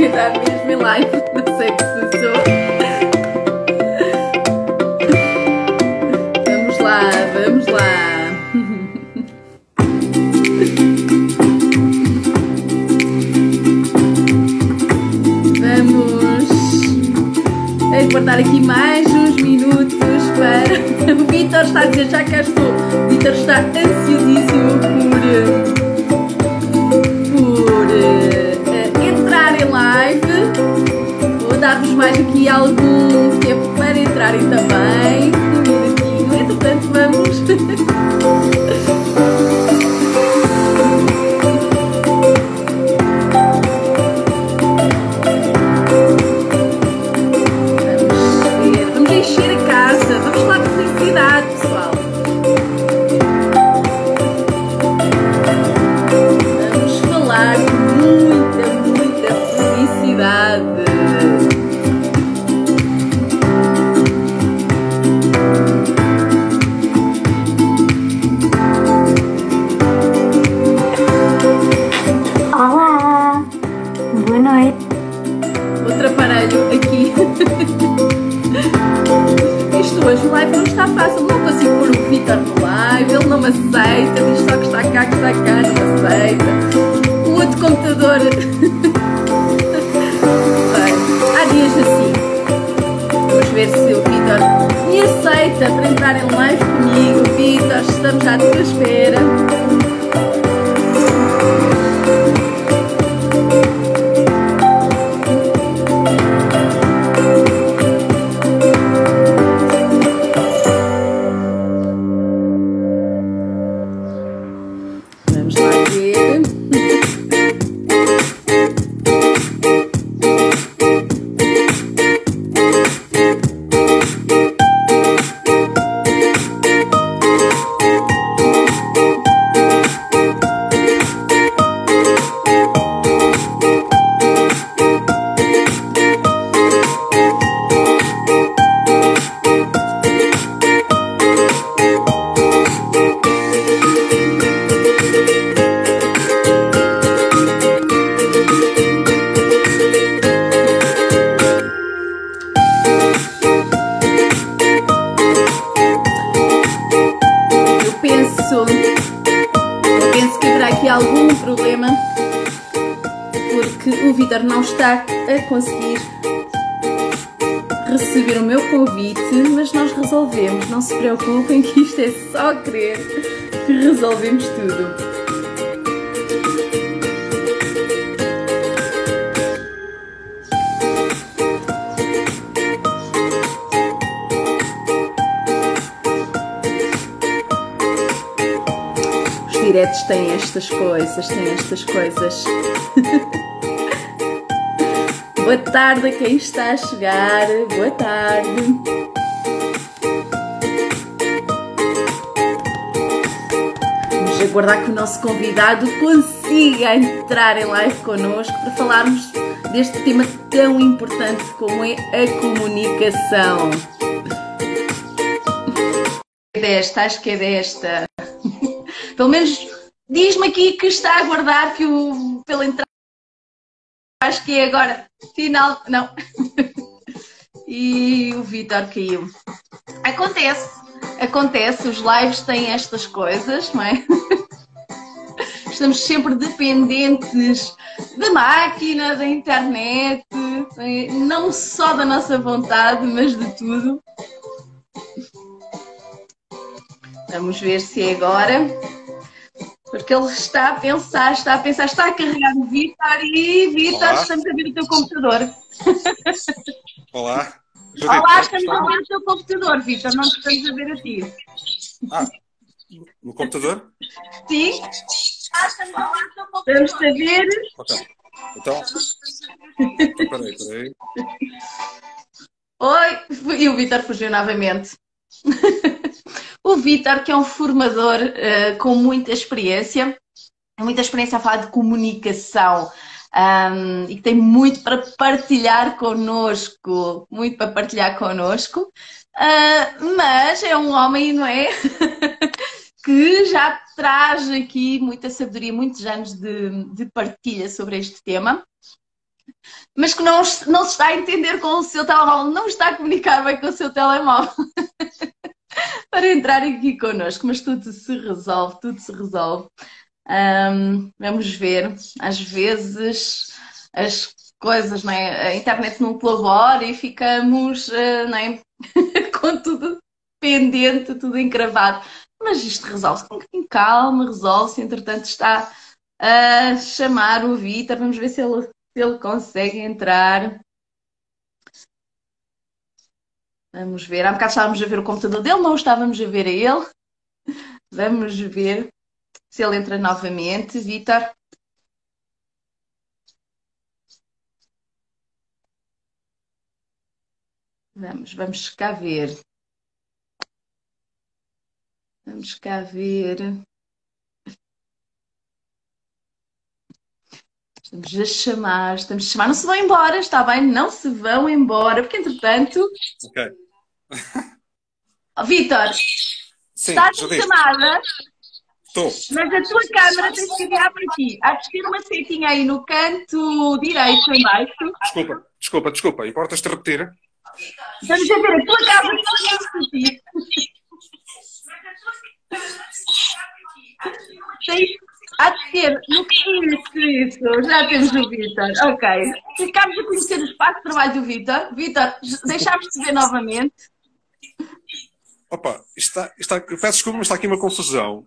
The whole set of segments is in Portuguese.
está mesmo em live, não sei o que se passou. Vamos lá, vamos lá. Vamos aguardar aqui mais uns minutos para... O Vítor está a dizer, já cá estou. O Vítor está ansiosíssimo por entrar em live. Vou dar-vos mais aqui algum tempo para entrarem também. Um minutinho. Entretanto, vamos... Vamos encher a casa. Vamos lá com felicidade, pessoal. Vamos falar com muita felicidade. Olá, boa noite. Outro aparelho aqui. Isto hoje o live não está fácil. Não consigo pôr o Vítor no live. Ele não me aceita. Diz só que está cá, não me aceita. O outro computador. Bem, há dias assim. Vamos ver se o Vítor me aceita para entrar em live comigo. Vítor, estamos à tua espera. Vamos lá ver. Eu penso que haverá aqui algum problema porque o Vítor não está a conseguir receber o meu convite, mas nós resolvemos, não se preocupem que isto é só querer que resolvemos tudo. Os diretos têm estas coisas. Boa tarde a quem está a chegar. Boa tarde. Vamos aguardar que o nosso convidado consiga entrar em live connosco para falarmos deste tema tão importante como é a comunicação. Acho que é desta. Pelo menos diz-me aqui que está a aguardar que pela entrada. Acho que é agora. Final. Não. E o Vítor caiu. Acontece. Os lives têm estas coisas, não é? Estamos sempre dependentes da máquina, da internet, não só da nossa vontade, mas de tudo. Vamos ver se é agora. Porque ele está a pensar, está a carregar o Vítor e Vítor, estamos a ver o teu computador. Olá. Olá, estamos a ver o teu computador, Vítor, não te estamos a ver a ti. Ah, no computador? Sim. Estamos a ver o teu computador. Estamos a ver. Ok. Então, peraí. Oi, e o Vítor fugiu novamente. O Vítor, que é um formador com muita experiência a falar de comunicação e que tem muito para partilhar connosco, mas é um homem, não é? Que já traz aqui muita sabedoria, muitos anos de partilha sobre este tema. mas que não se está a entender com o seu telemóvel, não está a comunicar bem com o seu telemóvel para entrar aqui connosco, mas tudo se resolve, tudo se resolve. Vamos ver, às vezes as coisas, não é? A internet não colabora e ficamos, não é? Com tudo pendente, tudo encravado. Mas isto resolve-se com um bocadinho de calma, resolve-se. Entretanto, está a chamar o Vítor. Vamos ver se ele consegue entrar. Vamos ver. Há bocado estávamos a ver o computador dele, não estávamos a ver a ele. Vamos ver se ele entra novamente. Vítor. Vamos cá ver. Vamos cá ver. Estamos a chamar. Não se vão embora, está bem? Não se vão embora, porque entretanto. Ok. Vítor, Sim, estás já em disse. chamada, Estou. mas a tua câmera tens que virar para ti. Há de ter uma setinha aí no canto direito, em baixo. Desculpa. Importas-te repetir? Vamos a ver a tua câmera para ti. Há de ter no isso. Já temos o Vítor. Ok. Ficámos a conhecer o espaço de trabalho do Vítor. Vítor, deixámos de ver novamente. Opa, eu peço desculpa, mas está aqui uma confusão.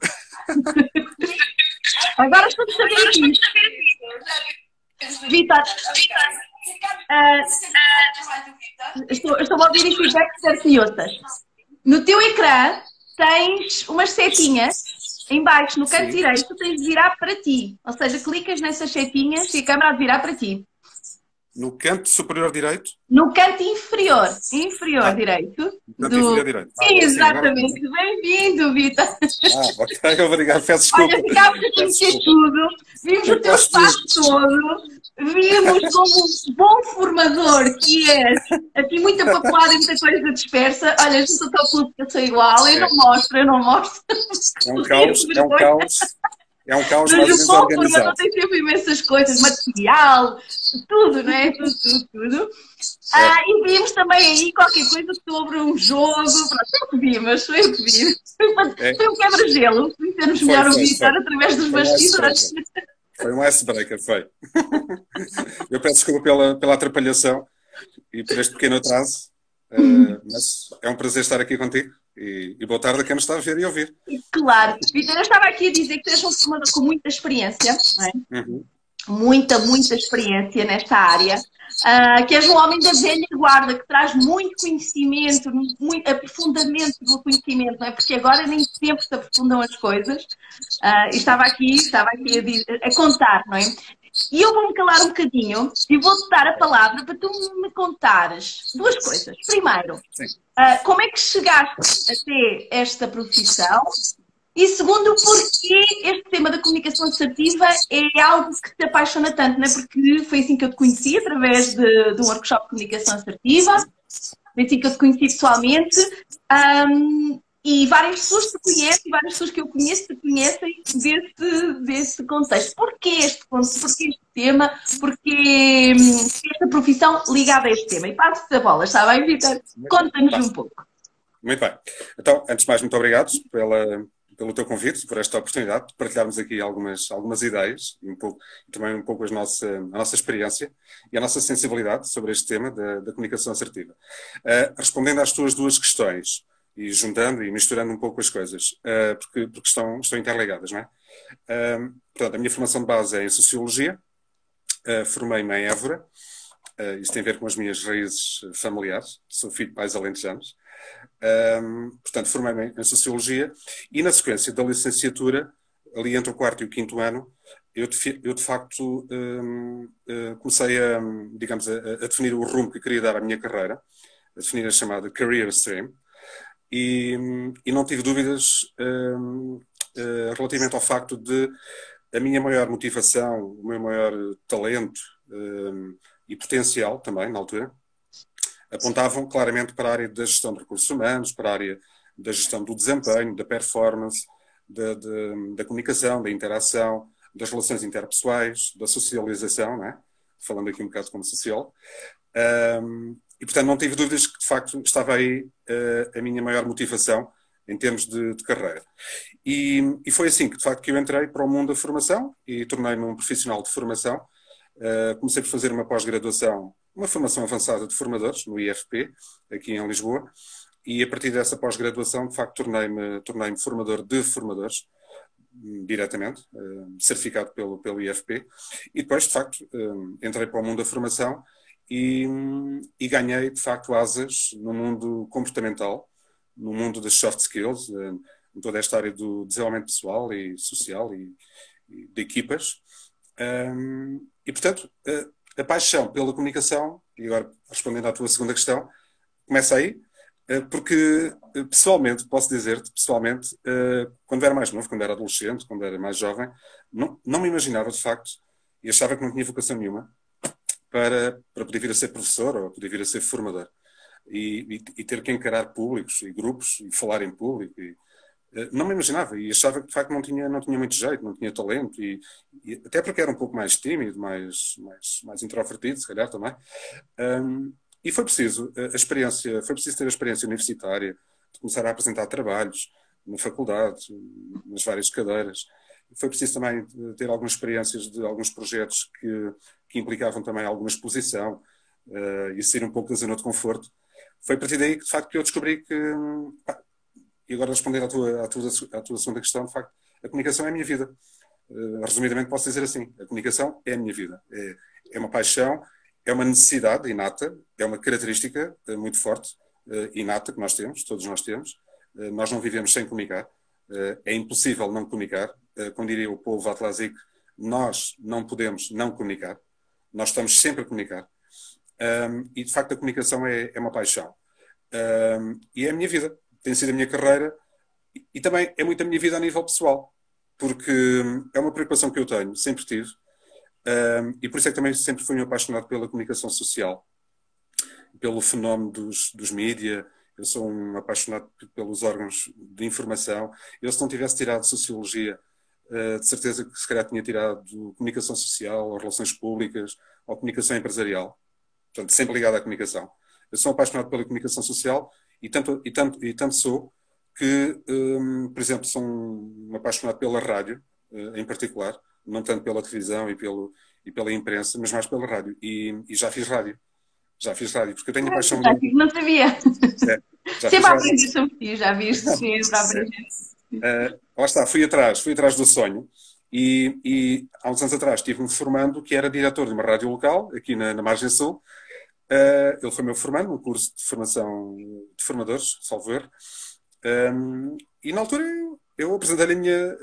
Agora estou a saber aqui. Vítor, estou a ouvir em feedback certo e outras. No teu ecrã tens umas setinhas em baixo, no canto direito, tens de virar para ti. Ou seja, clicas nessas setinhas e a câmera há de virar para ti. No canto superior direito? No canto inferior direito. No canto inferior direito. Exatamente. Bem-vindo, Vitor. Ok, obrigado. Peço desculpa. Olha, ficámos a conhecer tudo. Vimos o teu espaço todo. Vimos como um bom formador que és. Aqui muita papelada e muita coisa dispersa. Olha, junto ao teu clube que eu sou igual. Eu não mostro. É um caos. É um caos mais ou menos organizado. Mas o bom organizado. tem sempre imensas coisas, material, tudo, não é? Tudo. E vimos também aí qualquer coisa sobre um jogo. Pronto, foi o que vimos. Foi um quebra-gelo. Conhecermos melhor o Vítor através dos bastidores. Foi um icebreaker, foi. Eu peço desculpa pela atrapalhação e por este pequeno atraso, mas é um prazer estar aqui contigo. E boa tarde a quem nos está a ver e ouvir. Claro. Vítor, eu estava aqui a dizer que tu és um formador com muita experiência, não é? Uhum. Muita experiência nesta área, que és um homem da velha guarda, que traz muito conhecimento, muito aprofundamento do conhecimento, não é? Porque agora nem sempre se aprofundam as coisas. E estava aqui a contar, não é? E eu vou-me calar um bocadinho e vou-te dar a palavra para tu me contares duas coisas. Primeiro, como é que chegaste até esta profissão? E segundo, porquê este tema da comunicação assertiva é algo que te apaixona tanto, não é? Porque foi assim que eu te conheci, através de um workshop de comunicação assertiva, foi assim que eu te conheci pessoalmente, e várias pessoas te conhecem, várias pessoas que eu conheço te conhecem desse contexto. Porquê este tema? Porquê esta profissão ligada a este tema? E passo-te a bola, está bem, Vítor? Conta-nos um pouco. Muito bem. Então, antes de mais, muito obrigado pelo teu convite, por esta oportunidade de partilharmos aqui algumas ideias e também um pouco a nossa experiência e a nossa sensibilidade sobre este tema da comunicação assertiva. Respondendo às tuas duas questões e juntando e misturando um pouco as coisas, porque estão interligadas, não é? Portanto, a minha formação de base é em Sociologia, formei-me em Évora, isso tem a ver com as minhas raízes familiares, sou filho de pais alentejanos. Portanto, formei-me em Sociologia e na sequência da licenciatura, ali entre o quarto e o quinto ano, eu de facto comecei a definir o rumo que queria dar à minha carreira, a definir a chamada Career Stream, e não tive dúvidas relativamente ao facto de a minha maior motivação, o meu maior talento e potencial também, na altura, apontavam claramente para a área da gestão de recursos humanos, para a área da gestão do desempenho, da performance, da comunicação, da interação, das relações interpessoais, da socialização, não é? falando aqui um bocado como sociólogo. E, portanto, não tive dúvidas que, de facto, estava aí a minha maior motivação em termos de carreira. E foi assim que, de facto, que eu entrei para o mundo da formação e tornei-me um profissional de formação. Comecei por fazer uma pós-graduação, uma formação avançada de formadores, no IFP, aqui em Lisboa, e a partir dessa pós-graduação, de facto, tornei-me formador de formadores, diretamente, certificado pelo IFP, e depois, de facto, entrei para o mundo da formação e ganhei, de facto, asas no mundo comportamental, no mundo das soft skills, em toda esta área do desenvolvimento pessoal e social e de equipas. E, portanto, a paixão pela comunicação, e agora respondendo à tua segunda questão, começa aí, porque pessoalmente, posso dizer-te, pessoalmente, quando era mais novo, quando era adolescente, quando era mais jovem, não me imaginava de facto, e achava que não tinha vocação nenhuma para poder vir a ser professor ou poder vir a ser formador. E ter que encarar públicos e grupos e falar em público. Não me imaginava e achava que de facto não tinha muito jeito, não tinha talento e até porque era um pouco mais tímido, mais introvertido, se calhar também. E foi preciso ter a experiência universitária, de começar a apresentar trabalhos na faculdade, nas várias cadeiras. Foi preciso também ter algumas experiências de alguns projetos que implicavam também alguma exposição e sair um pouco da zona de conforto. Foi a partir daí que, de facto, que eu descobri que, e agora respondendo à tua segunda questão, de facto, a comunicação é a minha vida. Resumidamente posso dizer assim, a comunicação é a minha vida. É uma paixão, é uma necessidade inata, é uma característica muito forte, inata, que nós temos, todos nós temos. Nós não vivemos sem comunicar. É impossível não comunicar. Como diria o povo Atlazic, nós não podemos não comunicar. Nós estamos sempre a comunicar. E, de facto, a comunicação é uma paixão. E é a minha vida. Tem sido a minha carreira. E também é muito a minha vida a nível pessoal. Porque é uma preocupação que eu tenho, sempre tive. E por isso é que também sempre fui um apaixonado pela comunicação social. Pelo fenómeno dos mídia. Eu sou um apaixonado pelos órgãos de informação. Eu, se não tivesse tirado Sociologia, de certeza que se calhar tinha tirado Comunicação Social, ou Relações Públicas, ou Comunicação Empresarial. Portanto, sempre ligado à comunicação. Eu sou apaixonado pela comunicação social e tanto sou que, por exemplo, sou um apaixonado pela rádio, em particular, não tanto pela televisão e pela imprensa, mas mais pela rádio. E já fiz rádio. Já fiz rádio, porque eu tenho a paixão... Não sabia. Sempre a aprender sobre ti, já viste? Sempre a aprender. Lá está, fui atrás do sonho e há uns anos atrás estive-me formando que era diretor de uma rádio local, aqui na Margem Sul. Ele foi meu formando, um curso de formação de formadores, salvo erro. E na altura eu apresentei-lhe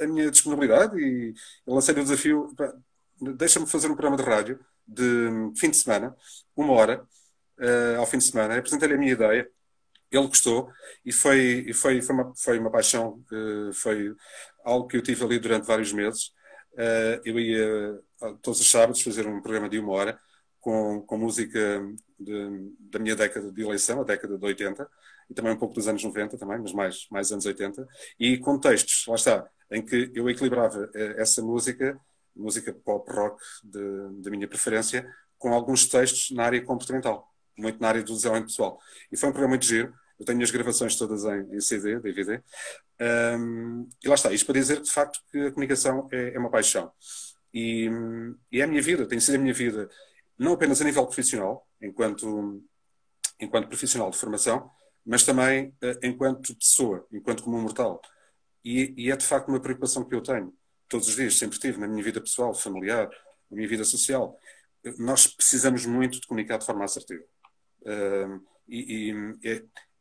a minha disponibilidade e lancei-lhe o desafio, deixa-me fazer um programa de rádio de fim de semana, 1 hora, ao fim de semana. Apresentei-lhe a minha ideia, ele gostou e foi uma paixão, foi algo que eu tive ali durante vários meses. Eu ia todos os sábados fazer um programa de 1 hora com música da minha década de eleição, a década de 80, e também um pouco dos anos 90 também, mas mais anos 80, e com textos, lá está, em que eu equilibrava essa música pop rock da minha preferência, com alguns textos na área comportamental, muito na área do desenvolvimento pessoal. E foi um programa muito giro. Eu tenho as gravações todas em CD, DVD. E lá está. Isto para dizer, de facto, que a comunicação é uma paixão. E é a minha vida, tem sido a minha vida, não apenas a nível profissional, enquanto profissional de formação, mas também enquanto pessoa, enquanto comum mortal. E é, de facto, uma preocupação que eu tenho. Todos os dias, sempre tive, na minha vida pessoal, familiar, na minha vida social. Nós precisamos muito de comunicar de forma assertiva.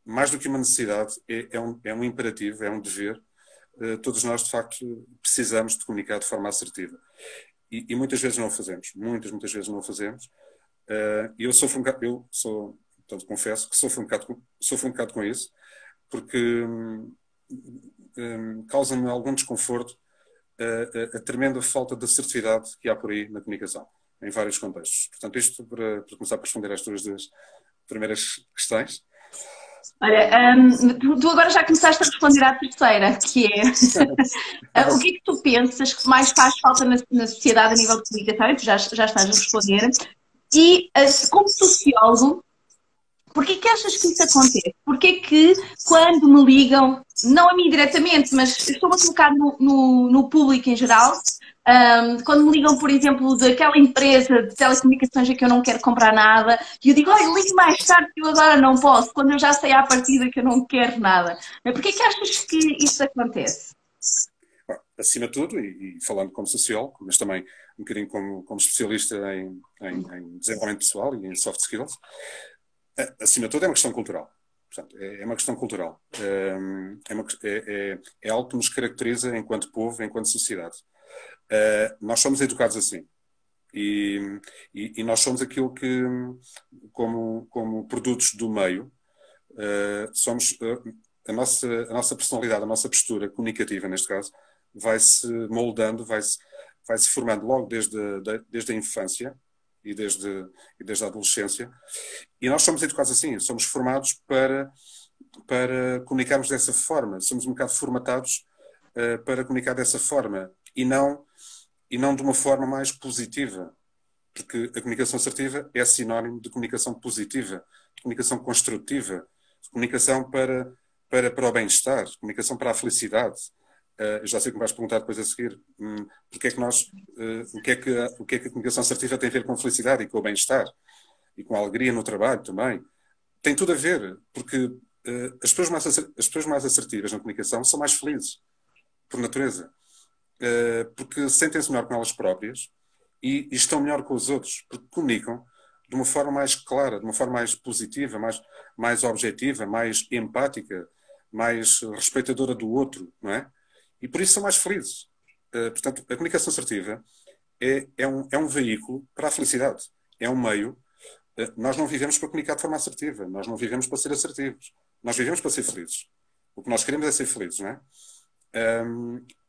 Mais do que uma necessidade, é um imperativo, é um dever. Todos nós, de facto, precisamos de comunicar de forma assertiva. E muitas vezes não o fazemos. Muitas vezes não o fazemos. E eu sofro um bocado, portanto, confesso que sofro um bocado com isso, porque causa-me algum desconforto a tremenda falta de assertividade que há por aí na comunicação, em vários contextos. Portanto, isto para começar a responder às tuas duas primeiras questões. Olha, tu agora já começaste a responder à terceira, que é o que é que tu pensas que mais faz falta na sociedade a nível de comunicação? E tu já estás a responder. E, como sociólogo, porquê que achas que isso acontece? Porquê que quando me ligam, não a mim diretamente, mas estou-me a colocar no público em geral, quando me ligam, por exemplo, daquela empresa de telecomunicações a que eu não quero comprar nada, e eu digo, olha, ligue mais tarde que eu agora não posso, quando eu já sei à partida que eu não quero nada. Porquê que achas que isso acontece? Bom, acima de tudo, e falando como sociólogo, mas também um bocadinho como especialista em desenvolvimento pessoal e em soft skills, acima de tudo é uma questão cultural. Portanto, é uma questão cultural. É algo que nos caracteriza enquanto povo, enquanto sociedade. Nós somos educados assim. E nós somos aquilo que, como produtos do meio, somos a nossa personalidade, a nossa postura comunicativa, neste caso, vai-se moldando, vai-se formando logo desde a infância e desde a adolescência. E nós somos educados assim, somos formados para comunicarmos dessa forma, somos um bocado formatados para comunicar dessa forma e não de uma forma mais positiva, porque a comunicação assertiva é sinónimo de comunicação positiva, de comunicação construtiva, de comunicação para o bem-estar, de comunicação para a felicidade. Eu já sei que me vais perguntar depois a seguir porque é que o que é que a comunicação assertiva tem a ver com a felicidade e com o bem-estar e com a alegria no trabalho também. Tem tudo a ver, porque as pessoas mais assertivas na comunicação são mais felizes, por natureza. Porque sentem-se melhor com elas próprias e estão melhor com os outros, porque comunicam de uma forma mais clara, de uma forma mais positiva, mais objetiva, mais empática, mais respeitadora do outro, não é? E por isso são mais felizes. Portanto, a comunicação assertiva é um veículo para a felicidade. É um meio. Nós não vivemos para comunicar de forma assertiva. Nós não vivemos para ser assertivos. Nós vivemos para ser felizes. O que nós queremos é ser felizes, não é?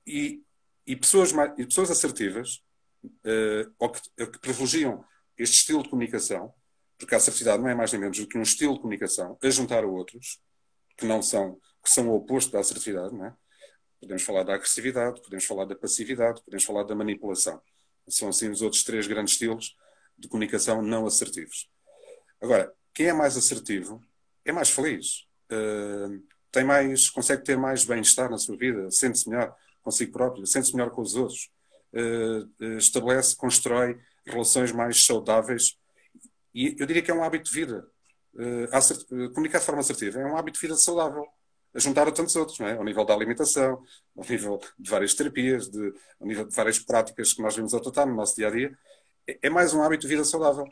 E pessoas assertivas, ou que privilegiam este estilo de comunicação, porque a assertividade não é mais nem menos do que um estilo de comunicação a juntar a outros, que são o oposto da assertividade, não é? Podemos falar da agressividade, podemos falar da passividade, podemos falar da manipulação. São assim os outros 3 grandes estilos de comunicação não assertivos. Agora, quem é mais assertivo é mais feliz, consegue ter mais bem-estar na sua vida, sente-se melhor consigo próprio, sente-se melhor com os outros, constrói relações mais saudáveis e eu diria que é um hábito de vida. Comunicar de forma assertiva é um hábito de vida saudável, a juntar a tantos outros, não é? Ao nível da alimentação, ao nível de várias terapias, ao nível de várias práticas que nós vimos adotar no nosso dia-a-dia. É mais um hábito de vida saudável.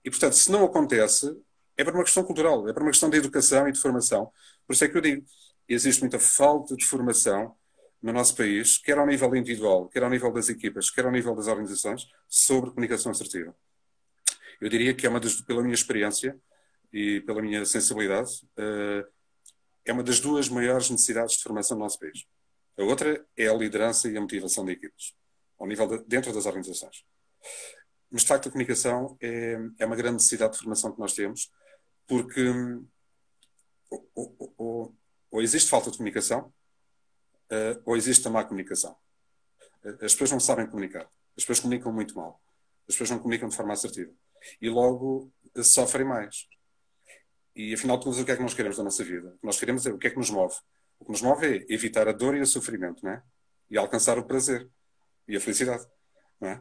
E, portanto, se não acontece, é por uma questão cultural, é por uma questão de educação e de formação. Por isso é que eu digo, existe muita falta de formação no nosso país, quer ao nível individual, quer ao nível das equipas, quer ao nível das organizações, sobre comunicação assertiva. Eu diria que pela minha experiência e pela minha sensibilidade, é uma das 2 maiores necessidades de formação do nosso país. A outra é a liderança e a motivação de equipas, dentro das organizações. Mas, de facto, a comunicação é uma grande necessidade de formação que nós temos, porque ou existe falta de comunicação, ou existe a má comunicação. As pessoas não sabem comunicar. As pessoas comunicam muito mal. As pessoas não comunicam de forma assertiva. E logo sofrem mais. E afinal de contas, o que é que nós queremos da nossa vida? O que nós queremos o que é que nos move? O que nos move é evitar a dor e o sofrimento, não é? E alcançar o prazer e a felicidade, não é?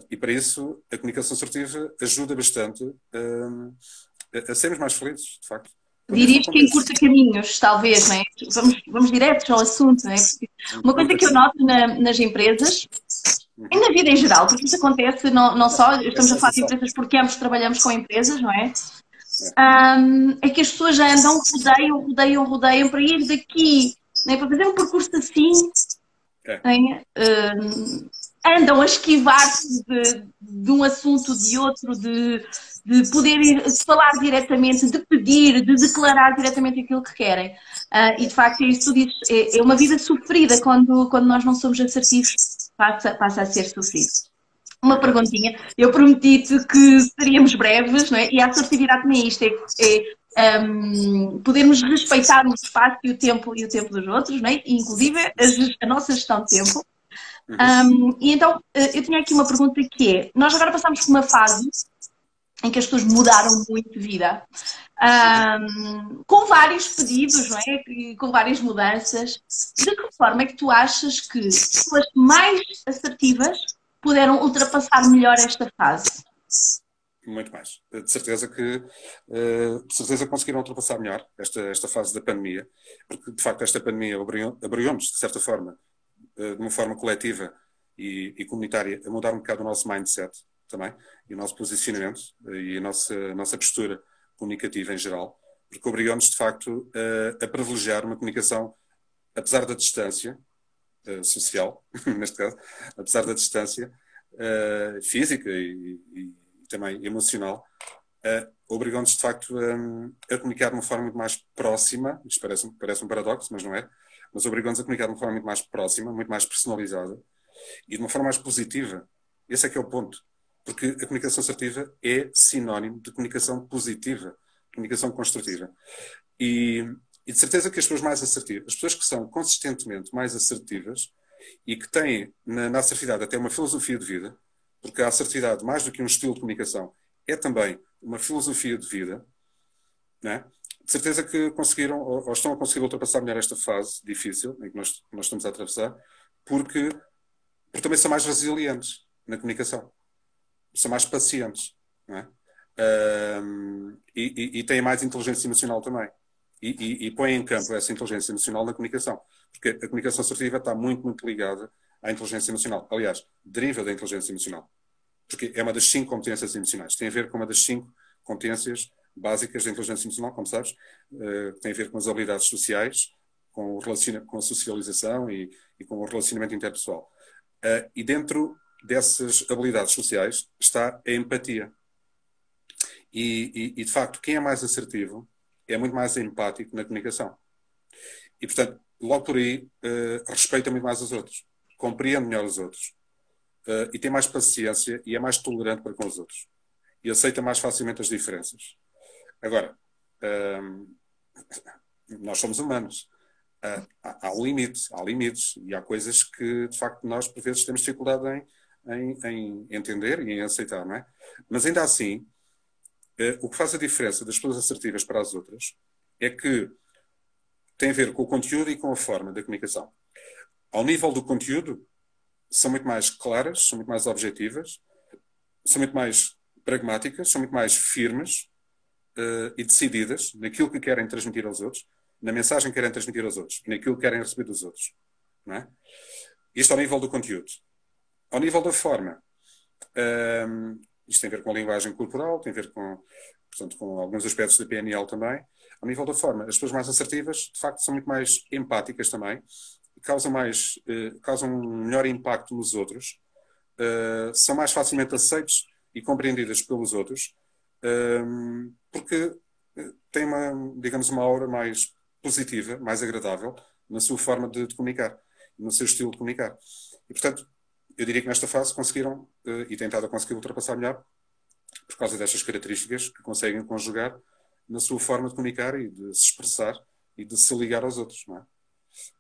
E para isso, a comunicação assertiva ajuda bastante a sermos mais felizes, de facto. Dirias que encurta caminhos, talvez, não é? Vamos diretos ao assunto, não é? Porque uma coisa que eu noto nas empresas, e na vida em geral, porque isso acontece não só, estamos a falar de empresas porque ambos trabalhamos com empresas, não é? É que as pessoas andam, rodeiam para ir daqui, não é? Para fazer um percurso assim, andam a esquivar-se de um assunto, de outro, de poder falar diretamente, de pedir, de declarar diretamente aquilo que querem. E de facto, isso tudo é uma vida sofrida quando nós não somos assertivos, passa a ser sofrido. Uma perguntinha. Eu prometi-te que seríamos breves, não é? E a assertividade também é isto, podermos respeitar o espaço e o tempo dos outros, não é? E, inclusive a nossa gestão de tempo. Uhum. E então, eu tinha aqui uma pergunta que é, nós agora passamos por uma fase em que as pessoas mudaram muito de vida, com vários pedidos, não é? E com várias mudanças. De que forma é que tu achas que pessoas mais assertivas puderam ultrapassar melhor esta fase? Muito mais. De certeza conseguiram ultrapassar melhor esta fase da pandemia, porque de facto esta pandemia obrigou-nos, de certa forma, de uma forma coletiva e comunitária, a mudar um bocado o nosso mindset também, e o nosso posicionamento, e a nossa postura comunicativa em geral, porque obrigou-nos, de facto, a privilegiar uma comunicação, apesar da distância social, neste caso, apesar da distância física e também emocional, obrigou-nos, de facto, a comunicar de uma forma muito mais próxima. Isto parece um paradoxo, mas não é. Mas obrigou-nos a comunicar de uma forma muito mais próxima, muito mais personalizada e de uma forma mais positiva. Esse é que é o ponto. Porque a comunicação assertiva é sinónimo de comunicação positiva, de comunicação construtiva. E de certeza que as pessoas mais assertivas, as pessoas que são consistentemente mais assertivas e que têm na assertividade até uma filosofia de vida, porque a assertividade, mais do que um estilo de comunicação, é também uma filosofia de vida, não é? De certeza que conseguiram, ou estão a conseguir ultrapassar melhor esta fase difícil em que nós estamos a atravessar, porque também são mais resilientes na comunicação, são mais pacientes, não é? E têm mais inteligência emocional também. E põem em campo essa inteligência emocional na comunicação, porque a comunicação assertiva está muito, muito ligada à inteligência emocional. Aliás, deriva da inteligência emocional, porque é uma das 5 competências emocionais. Tem a ver com uma das 5 competências básicas da inteligência emocional, como sabes, tem a ver com as habilidades sociais, com a socialização e com o relacionamento interpessoal. E dentro dessas habilidades sociais está a empatia. E de facto, quem é mais assertivo é muito mais empático na comunicação. E, portanto, logo por aí, respeita muito mais os outros, compreende melhor os outros, e tem mais paciência e é mais tolerante para com os outros. E aceita mais facilmente as diferenças. Agora, nós somos humanos. Há limites. E há coisas que, de facto, nós, por vezes, temos dificuldade em entender e em aceitar, não é? Mas, ainda assim, o que faz a diferença das pessoas assertivas para as outras é que tem a ver com o conteúdo e com a forma da comunicação. Ao nível do conteúdo, são muito mais claras, são muito mais objetivas, são muito mais pragmáticas, são muito mais firmes e decididas naquilo que querem transmitir aos outros, na mensagem que querem transmitir aos outros e naquilo que querem receber dos outros. Não é? Isto ao nível do conteúdo. Ao nível da forma, isto tem a ver com a linguagem corporal, tem a ver portanto, com alguns aspectos da PNL também. Ao nível da forma, as pessoas mais assertivas, de facto, são muito mais empáticas também, causam um melhor impacto nos outros, são mais facilmente aceites e compreendidas pelos outros, porque têm digamos, uma aura mais positiva, mais agradável na sua forma de comunicar, no seu estilo de comunicar. E, portanto, eu diria que nesta fase conseguiram, e têm estado a conseguir ultrapassar melhor, por causa destas características que conseguem conjugar na sua forma de comunicar e de se expressar e de se ligar aos outros, não é?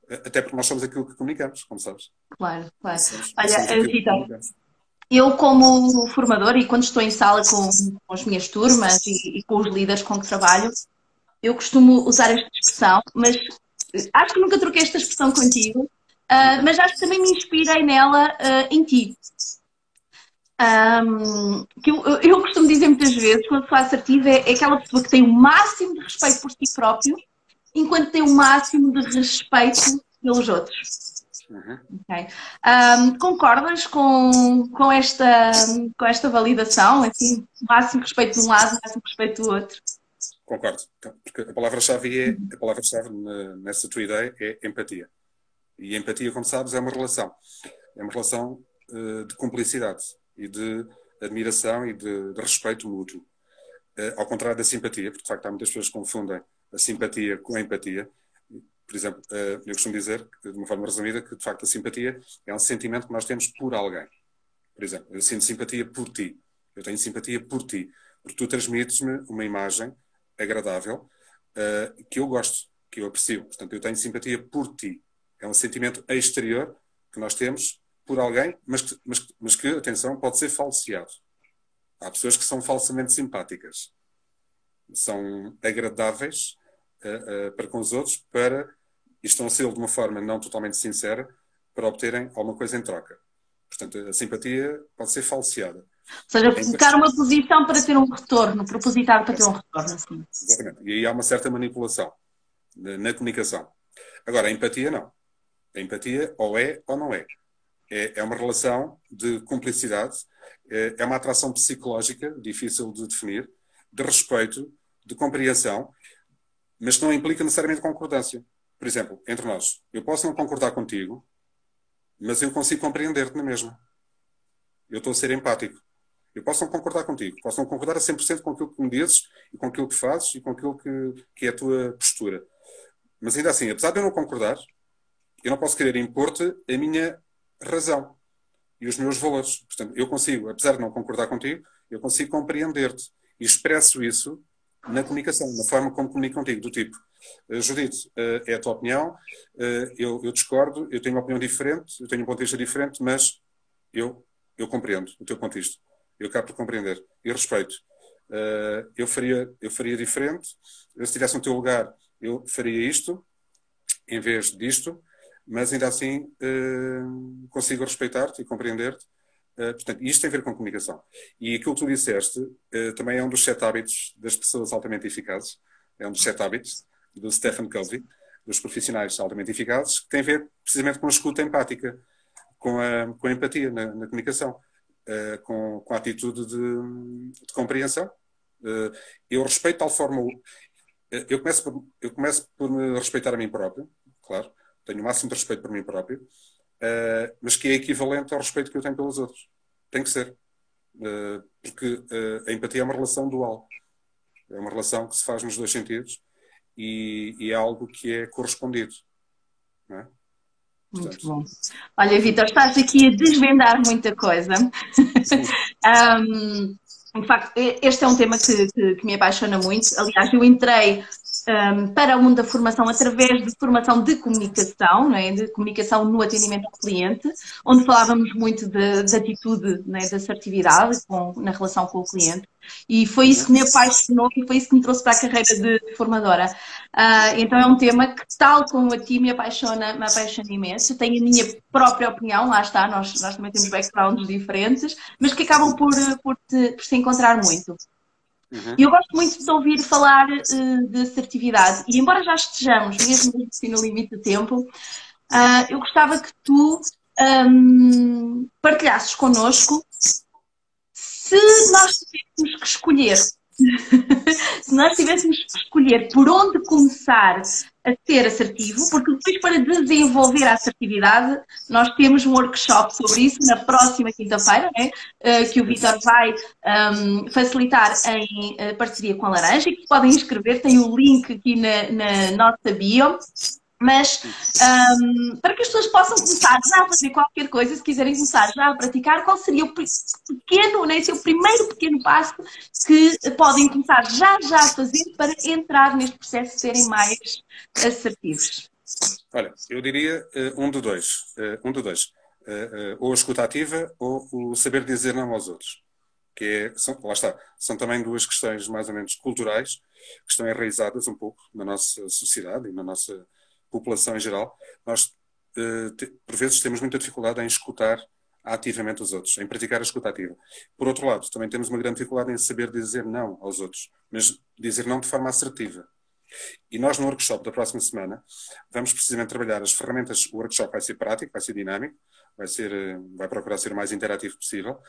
Até porque nós somos aquilo que comunicamos, como sabes. Claro, claro. Somos Olha, aquilo que Rita, comunicamos. eu como formadora e quando estou em sala com as minhas turmas e com os líderes com que trabalho, eu costumo usar esta expressão, mas acho que nunca troquei esta expressão contigo, mas acho que também me inspirei nela em ti. Que eu costumo dizer muitas vezes, quando sou assertiva, é aquela pessoa que tem o máximo de respeito por si próprio, enquanto tem o máximo de respeito pelos outros. Okay. Concordas com esta validação? Assim, máximo respeito de um lado, máximo respeito do outro? Concordo. Porque a palavra-chave nessa tua ideia é empatia. E empatia, como sabes, é uma relação. É uma relação de cumplicidade e de admiração e de respeito mútuo. Ao contrário da simpatia, porque de facto há muitas pessoas que confundem a simpatia com a empatia. Por exemplo, eu costumo dizer, de uma forma resumida, que de facto a simpatia é um sentimento que nós temos por alguém. Por exemplo, eu sinto simpatia por ti. Eu tenho simpatia por ti. Porque tu transmites-me uma imagem agradável que eu gosto, que eu aprecio. Portanto, eu tenho simpatia por ti. É um sentimento exterior que nós temos por alguém, mas que, atenção, pode ser falseado. Há pessoas que são falsamente simpáticas. São agradáveis para com os outros e estão a ser de uma forma não totalmente sincera para obterem alguma coisa em troca. Portanto, a simpatia pode ser falseada. Ou seja, colocar uma posição para ter um retorno, propositar para ter um retorno. Assim. Exatamente. E aí há uma certa manipulação na comunicação. Agora, a empatia não. A empatia ou é ou não é. É uma relação de cumplicidade, é uma atração psicológica, difícil de definir, de respeito, de compreensão, mas que não implica necessariamente concordância. Por exemplo, entre nós, eu posso não concordar contigo, mas eu consigo compreender-te na mesma. Eu estou a ser empático. Eu posso não concordar contigo, posso não concordar a 100% com aquilo que me dizes e com aquilo que fazes e com aquilo que é a tua postura. Mas ainda assim, apesar de eu não concordar, eu não posso querer impor-te a minha razão e os meus valores. Portanto, eu consigo, apesar de não concordar contigo, eu consigo compreender-te. E expresso isso na comunicação, na forma como comunico contigo, do tipo, Judite, é a tua opinião, eu discordo, eu tenho uma opinião diferente, eu tenho um ponto de vista diferente, mas eu compreendo o teu ponto de vista. Eu acabo por compreender e respeito. Eu faria diferente. Se estivesse no teu lugar, eu faria isto em vez disto, mas ainda assim consigo respeitar-te e compreender-te. Portanto, isto tem a ver com comunicação. E aquilo que tu disseste também é um dos 7 hábitos das pessoas altamente eficazes. É um dos 7 hábitos do Stephen Covey, dos profissionais altamente eficazes, que tem a ver precisamente com a escuta empática, com a empatia na comunicação. Com a atitude de compreensão. Eu respeito de tal forma. Eu começo por me respeitar a mim próprio, claro, tenho o máximo de respeito por mim próprio, mas que é equivalente ao respeito que eu tenho pelos outros. Tem que ser. Porque a empatia é uma relação dual. É uma relação que se faz nos dois sentidos e é algo que é correspondido. Não é? Muito bom. Olha, Vítor, estás aqui a desvendar muita coisa. De facto, este é um tema que me apaixona muito. Aliás, eu entrei para o mundo da formação através de formação de comunicação, não é? De comunicação no atendimento ao cliente, onde falávamos muito de atitude, não é? De assertividade na relação com o cliente. E foi isso que me apaixonou e foi isso que me trouxe para a carreira de formadora. Então é um tema que, tal como a ti, me apaixona imenso. Tenho a minha própria opinião, lá está, nós também temos backgrounds diferentes, mas que acabam por se encontrar muito. E eu gosto muito de ouvir falar de assertividade. E embora já estejamos mesmo assim no limite do tempo, eu gostava que tu partilhasses connosco se nós tivéssemos que escolher. Se nós tivéssemos que escolher por onde começar a ser assertivo, porque depois para desenvolver a assertividade nós temos um workshop sobre isso na próxima quinta-feira, né? Que o Vítor vai facilitar em parceria com a Laranja, que podem inscrever, tem o link aqui na nossa bio. Mas para que as pessoas possam começar já a fazer qualquer coisa, se quiserem começar já a praticar, qual seria o pequeno, né, o primeiro pequeno passo que podem começar já a fazer para entrar neste processo de serem mais assertivos? Olha, eu diria um de dois. Ou a escuta ativa ou o saber dizer não aos outros. Lá está, são também duas questões mais ou menos culturais que estão enraizadas um pouco na nossa sociedade e na nossa população em geral. Nós, por vezes, temos muita dificuldade em escutar ativamente os outros, em praticar a escuta ativa. Por outro lado, também temos uma grande dificuldade em saber dizer não aos outros, mas dizer não de forma assertiva. E nós, no workshop da próxima semana, vamos precisamente trabalhar as ferramentas. O workshop vai ser prático, vai ser dinâmico, vai procurar ser o mais interativo possível,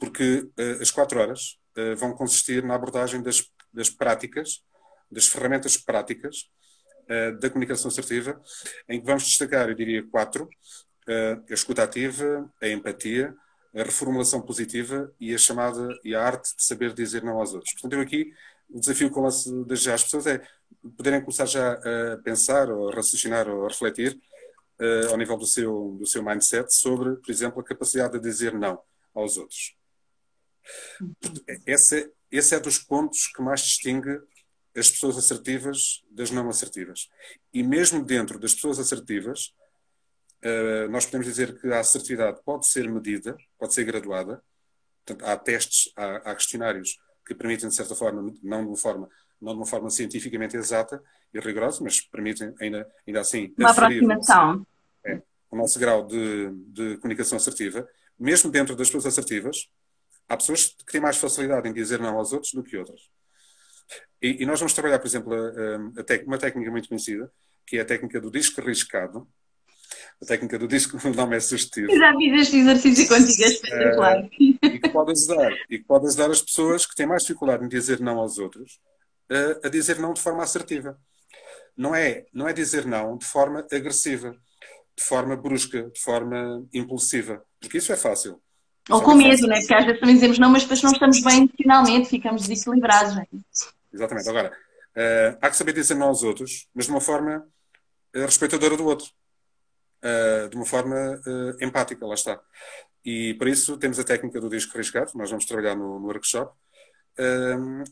porque as 4 horas vão consistir na abordagem das práticas, das ferramentas práticas da comunicação assertiva, em que vamos destacar, eu diria, 4: a escuta ativa, a empatia, a reformulação positiva e a arte de saber dizer não aos outros. Portanto, eu aqui, o desafio que eu lanço desde já às pessoas é poderem começar já a pensar, ou a raciocinar, ou a refletir ao nível do seu mindset sobre, por exemplo, a capacidade de dizer não aos outros. Esse é dos pontos que mais distingue as pessoas assertivas das não assertivas. E mesmo dentro das pessoas assertivas, nós podemos dizer que a assertividade pode ser medida, pode ser graduada. Portanto, há testes, há questionários que permitem, de certa forma, não de uma forma cientificamente exata e rigorosa, mas permitem ainda assim Uma aferir aproximação. o nosso grau de comunicação assertiva. Mesmo dentro das pessoas assertivas, há pessoas que têm mais facilidade em dizer não aos outros do que outras. E nós vamos trabalhar, por exemplo, uma técnica muito conhecida, que é a técnica do disco riscado. A técnica do disco não é sugestivo. Eu já fiz este exercício contigo, é espetacular. E que pode ajudar as pessoas que têm mais dificuldade em dizer não aos outros a dizer não de forma assertiva. Não é dizer não de forma agressiva, de forma brusca, de forma impulsiva. Porque isso é fácil. Ou com medo, né? Porque às vezes também dizemos não, mas depois não estamos bem emocionalmente, ficamos desequilibrados. Né? Exatamente. Agora, há que saber dizer não aos outros, mas de uma forma respeitadora do outro. De uma forma empática, lá está. E por isso temos a técnica do disco riscado, nós vamos trabalhar no workshop.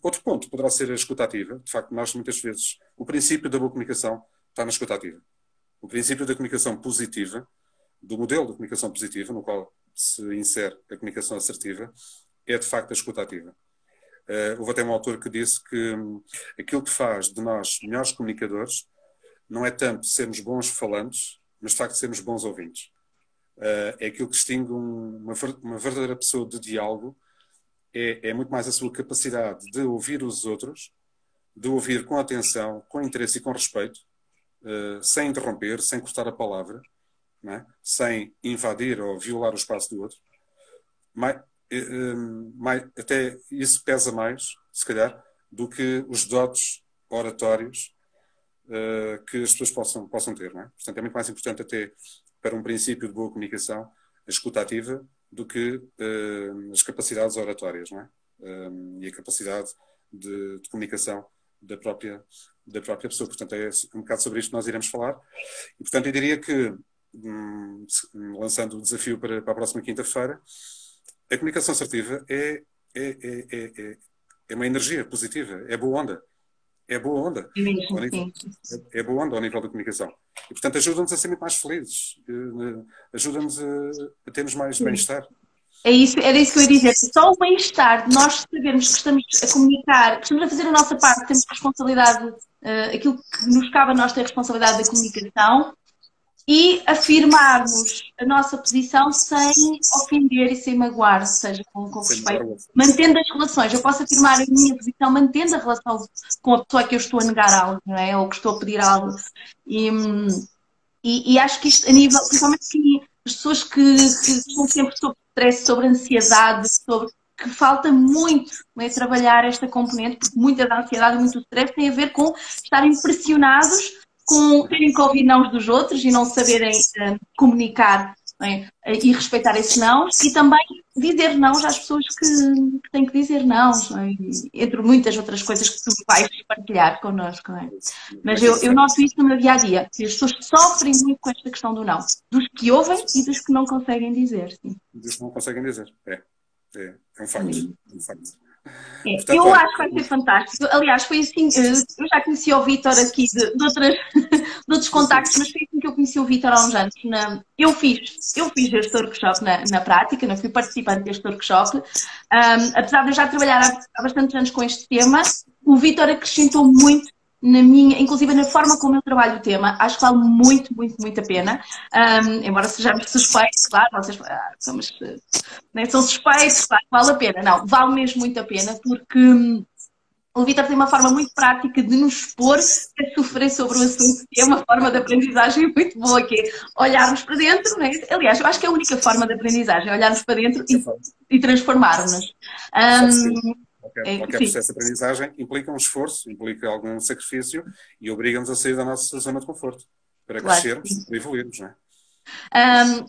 Outro ponto poderá ser a escuta ativa. De facto, nós muitas vezes, o princípio da boa comunicação está na escuta ativa. O princípio da comunicação positiva, do modelo de comunicação positiva, no qual se insere a comunicação assertiva, é de facto a escuta ativa. Houve até um autor que disse que aquilo que faz de nós melhores comunicadores não é tanto sermos bons falantes, mas de facto sermos bons ouvintes. É aquilo que distingue uma verdadeira pessoa de diálogo, é muito mais a sua capacidade de ouvir os outros, de ouvir com atenção, com interesse e com respeito, sem interromper, sem cortar a palavra, não é? Sem invadir ou violar o espaço do outro. Até isso pesa mais, se calhar, do que os dotes oratórios que as pessoas possam ter. Não é? Portanto, é muito mais importante até para um princípio de boa comunicação a escuta ativa do que as capacidades oratórias, não é? E a capacidade de comunicação da própria pessoa. Portanto, é um bocado sobre isto que nós iremos falar. E, portanto, eu diria que, lançando o desafio para a próxima quinta-feira, a comunicação assertiva é uma energia positiva, é boa onda. É boa onda. É boa onda ao nível da comunicação. E, portanto, ajuda-nos a ser muito mais felizes. Ajuda-nos a termos mais bem-estar. Era isso que eu ia dizer. Só o bem-estar de nós sabermos que estamos a comunicar, que estamos a fazer a nossa parte, temos responsabilidade, aquilo que nos cabe a nós ter responsabilidade da comunicação e afirmarmos a nossa posição sem ofender e sem magoar, ou seja, com respeito. Mantendo as relações. Eu posso afirmar a minha posição mantendo a relação com a pessoa que eu estou a negar algo, não é? Ou que estou a pedir algo. E acho que isto, a nível, principalmente que as pessoas que estão sempre sob stress, sobre ansiedade, que falta muito, é, trabalhar esta componente, porque muita da ansiedade e muito do stress tem a ver com estarem pressionados, com terem que ouvir nãos dos outros e não saberem comunicar, é? E respeitar esses nãos, e também dizer nãos às pessoas que têm que dizer nãos, é? Entre muitas outras coisas que tu vais partilhar connosco. É? Mas eu noto isso no meu dia-a-dia. As pessoas sofrem muito com esta questão do não. Dos que ouvem e dos que não conseguem dizer. Sim. Dos que não conseguem dizer. É um facto. É um facto. Portanto, eu acho que vai ser fantástico. Aliás, foi assim, eu já conheci o Vítor aqui de outros contactos, mas foi assim que eu conheci o Vítor há uns anos. Eu fiz este workshop na prática, não fui participante deste workshop. Apesar de eu já trabalhar há bastantes anos com este tema, o Vítor acrescentou muito inclusive na forma como eu trabalho o tema. Acho que vale muito, muito, muito a pena. Embora sejamos suspeitos, claro, vocês são suspeitos, claro, vale a pena. Não, vale mesmo muito a pena, porque o Vítor tem uma forma muito prática de nos expor a sofrer sobre o assunto, que é uma forma de aprendizagem muito boa, que é olharmos para dentro, não é? Aliás, eu acho que é a única forma de aprendizagem, olharmos para dentro e transformarmos-nos. Qualquer processo de aprendizagem implica um esforço, implica algum sacrifício e obriga-nos a sair da nossa zona de conforto para crescermos e evoluirmos, não é?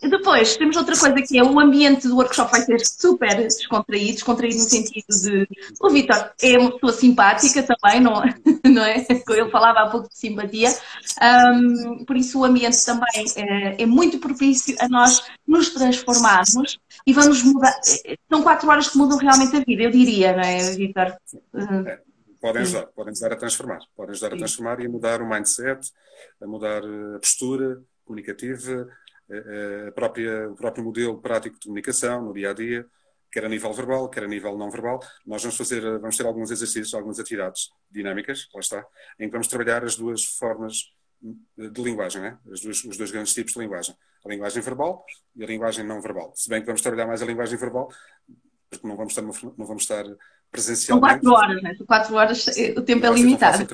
Depois, temos outra coisa que é o ambiente do workshop vai ser super descontraído no sentido de o Vítor é uma pessoa simpática também, não é? Ele falava há pouco de simpatia, por isso o ambiente também é muito propício a nós nos transformarmos e vamos mudar. São 4 horas que mudam realmente a vida, eu diria, não é, Vítor? Podem ajudar a transformar. Podem ajudar a transformar e a mudar o mindset, a mudar a postura comunicativa, o próprio modelo prático de comunicação no dia a dia, quer a nível verbal, quer a nível não verbal. Nós vamos ter alguns exercícios, algumas atividades dinâmicas, lá está, em que vamos trabalhar as duas formas de linguagem, né? Os dois grandes tipos de linguagem. A linguagem verbal e a linguagem não verbal. Se bem que vamos trabalhar mais a linguagem verbal, porque não vamos estar presencialmente. São 4 horas, né? 4 horas, o tempo é limitado.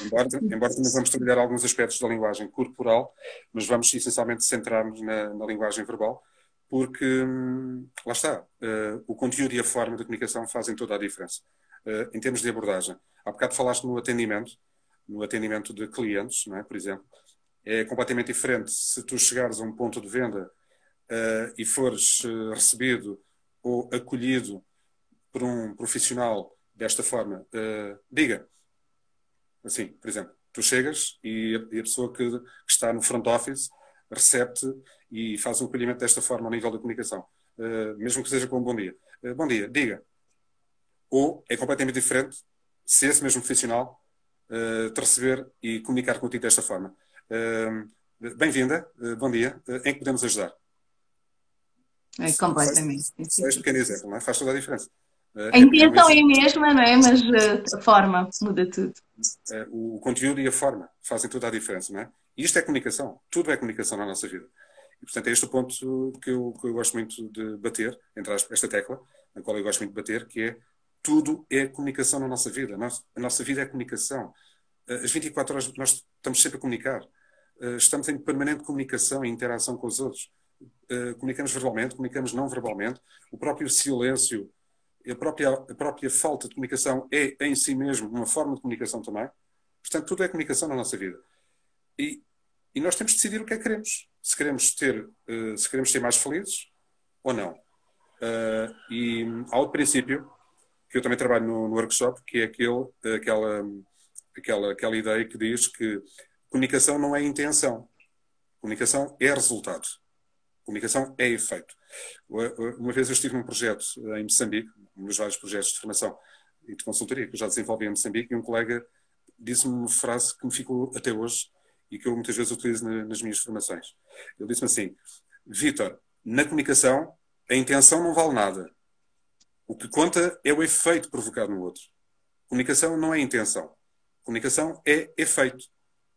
Embora também vamos trabalhar alguns aspectos da linguagem corporal, mas vamos essencialmente centrar-nos na linguagem verbal, porque, lá está, o conteúdo e a forma de comunicação fazem toda a diferença. Em termos de abordagem, há bocado falaste no atendimento de clientes, não é? Por exemplo, é completamente diferente se tu chegares a um ponto de venda e fores recebido ou acolhido por um profissional desta forma. Diga, assim, por exemplo, tu chegas e a pessoa que está no front office recebe-te e faz um acolhimento desta forma ao nível da comunicação, mesmo que seja com um bom dia. Bom dia, diga. Ou é completamente diferente se esse mesmo profissional te receber e comunicar contigo desta forma. Bem-vinda, bom dia, em que podemos ajudar? É completamente. Este pequeno exemplo, não é? Faz toda a diferença. A intenção é a mesma, não é? Mas a forma muda tudo. O conteúdo e a forma fazem toda a diferença, não é? E isto é comunicação. Tudo é comunicação na nossa vida. E, portanto, é este o ponto que eu gosto muito de bater, entre esta tecla, na qual eu gosto muito de bater, que é tudo é comunicação na nossa vida. A nossa vida é comunicação. As 24 horas nós estamos sempre a comunicar. Estamos em permanente comunicação e interação com os outros. Comunicamos verbalmente, comunicamos não verbalmente. O próprio silêncio, a própria falta de comunicação é em si mesmo uma forma de comunicação também. Portanto, tudo é comunicação na nossa vida. E nós temos de decidir o que é que queremos. Se queremos ser mais felizes ou não. E há outro princípio que eu também trabalho no workshop, que é aquela ideia que diz que comunicação não é intenção. Comunicação é resultado. Comunicação é efeito. Uma vez eu estive num projeto em Moçambique, um dos vários projetos de formação e de consultoria que eu já desenvolvi em Moçambique, e um colega disse-me uma frase que me ficou até hoje e que eu muitas vezes utilizo nas minhas formações. Ele disse-me assim: Vítor, na comunicação a intenção não vale nada. O que conta é o efeito provocado no outro. Comunicação não é intenção. Comunicação é efeito.